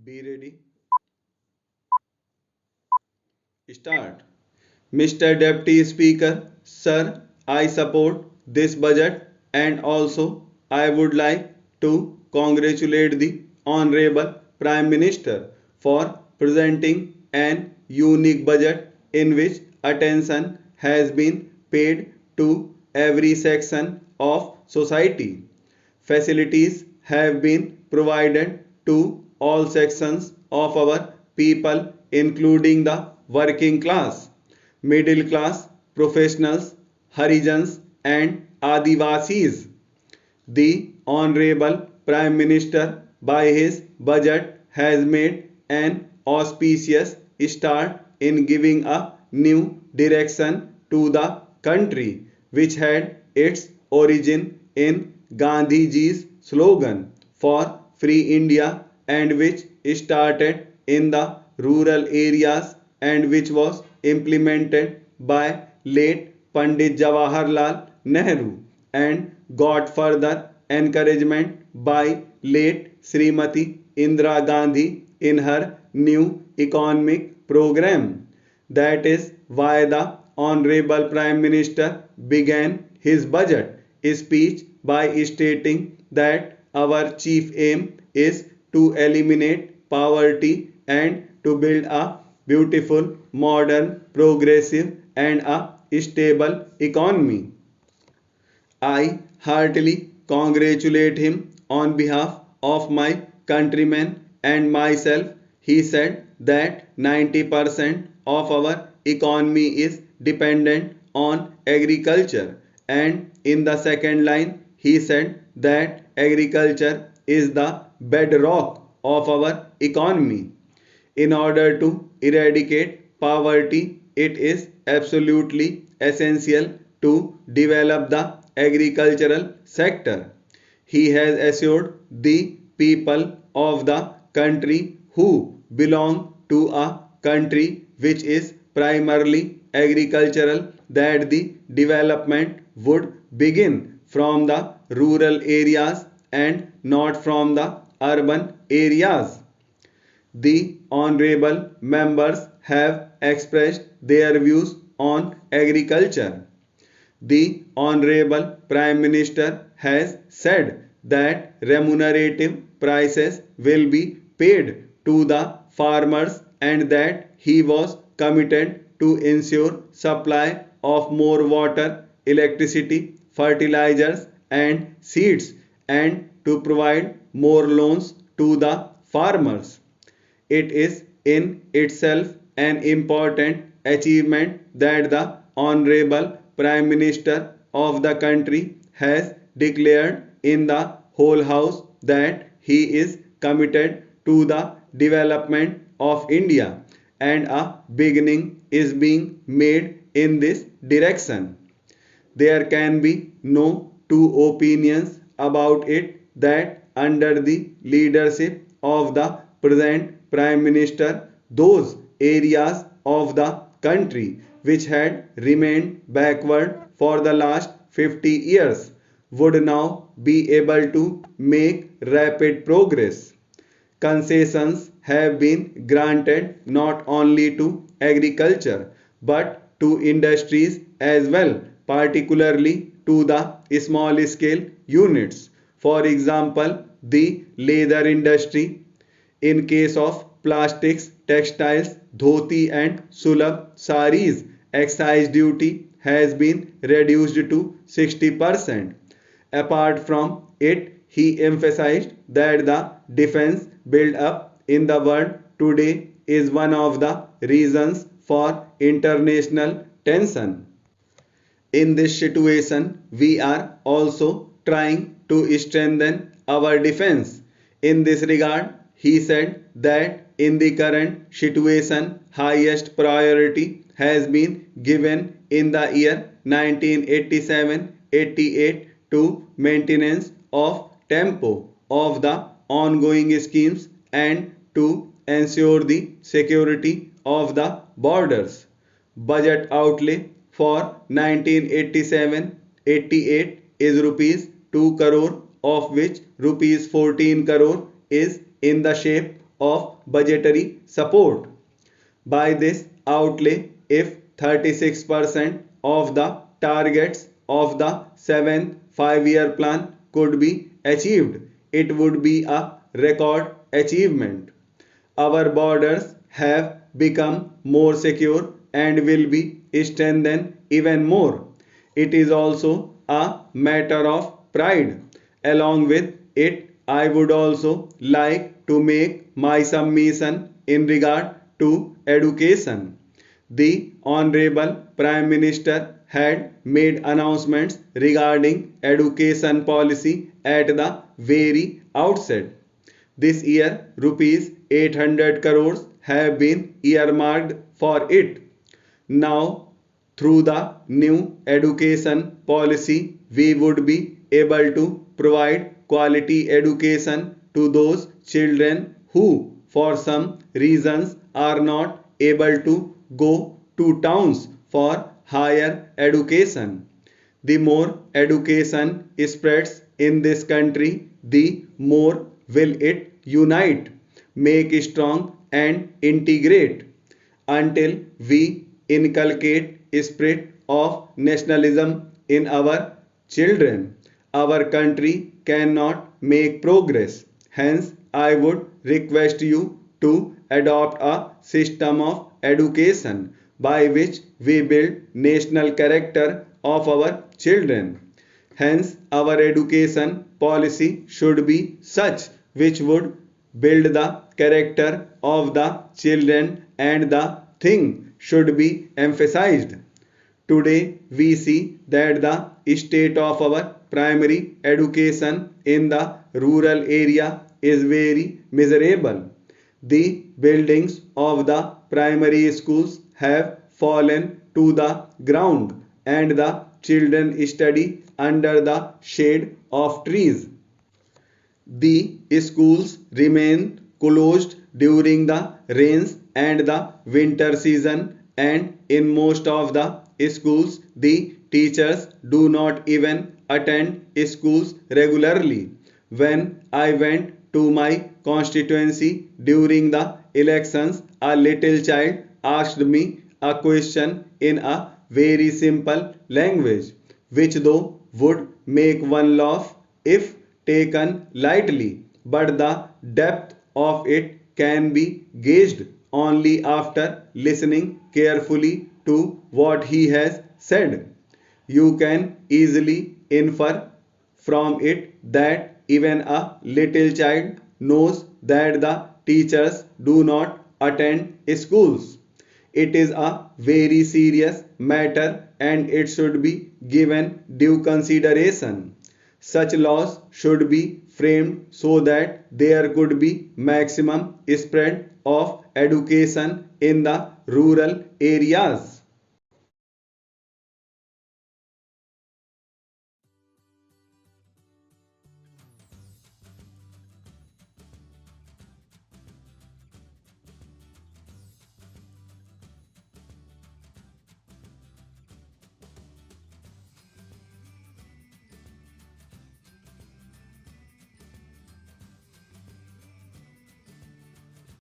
Be ready. Start. Mr. Deputy Speaker, Sir, I support this budget and also I would like to congratulate the Honorable Prime Minister for presenting an unique budget in which attention has been paid to every section of society. Facilities have been provided to all sections of our people, including the working class, middle class, professionals, Harijans, and Adivasis. The Honorable Prime Minister, by his budget, has made an auspicious start in giving a new direction to the country, which had its origin in Gandhiji's slogan for Free India and which started in the rural areas and which was implemented by late Pandit Jawaharlal Nehru and got further encouragement by late Srimati Indira Gandhi in her new economic program. That is why the Honorable Prime Minister began his budget speech by stating that our chief aim is to eliminate poverty and to build a beautiful, modern, progressive, and a stable economy. I heartily congratulate him on behalf of my countrymen and myself. He said that 90% of our economy is dependent on agriculture. And in the second line, he said that agriculture is the bedrock of our economy. In order to eradicate poverty, it is absolutely essential to develop the agricultural sector. He has assured the people of the country who belong to a country which is primarily agricultural that the development would begin from the rural areas and not from the urban areas. The honorable members have expressed their views on agriculture. The Honorable Prime Minister has said that remunerative prices will be paid to the farmers and that he was committed to ensure supply of more water, electricity, fertilizers and seeds and to provide more loans to the farmers. It is in itself an important achievement that the Honorable Prime Minister of the country has declared in the whole House that he is committed to the development of India and a beginning is being made in this direction. There can be no two opinions about it that under the leadership of the present Prime Minister, those areas of the country which had remained backward for the last 50 years would now be able to make rapid progress. Concessions have been granted not only to agriculture but to industries as well, particularly to the small scale units. For example, the leather industry. In case of plastics, textiles, dhoti and sulab saris, excise duty has been reduced to 60%. Apart from it, he emphasized that the defense build up in the world today is one of the reasons for international tension. In this situation, we are also trying to strengthen our defense. In this regard, he said that in the current situation, highest priority has been given in the year 1987-88 to maintenance of tempo of the ongoing schemes and to ensure the security of the borders. Budget outlay for 1987-88 is rupees 2 crore, of which rupees 14 crore is in the shape of budgetary support. By this outlay, if 36% of the targets of the 7th 5-year plan could be achieved, it would be a record achievement. Our borders have become more secure and will be strengthened even more. It is also a matter of pride. Along with it, I would also like to make my submission in regard to education. The Honorable Prime Minister had made announcements regarding education policy at the very outset. This year, rupees 800 crores have been earmarked for it. Now, through the new education policy, we would be able to provide quality education to those children who, for some reasons, are not able to go to towns for higher education. The more education spreads in this country, the more will it unite, make strong and integrate. Until we inculcate spirit of nationalism in our children, our country cannot make progress. Hence, I would request you to adopt a system of education by which we build national character of our children. Hence, our education policy should be such which would build the character of the children, and the thing should be emphasized. Today, we see that the state of our primary education in the rural area is very miserable. The buildings of the primary schools have fallen to the ground, and the children study under the shade of trees. The schools remain closed during the rains and the winter season, and in most of the schools, the teachers do not even attend schools regularly. When I went to my constituency during the elections, a little child asked me a question in a very simple language, which though would make one laugh if taken lightly, but the depth of it can be gauged only after listening carefully to what he has said. You can easily infer from it that even a little child knows that the teachers do not attend schools. It is a very serious matter and it should be given due consideration. Such laws should be framed so that there could be maximum spread of education in the rural areas.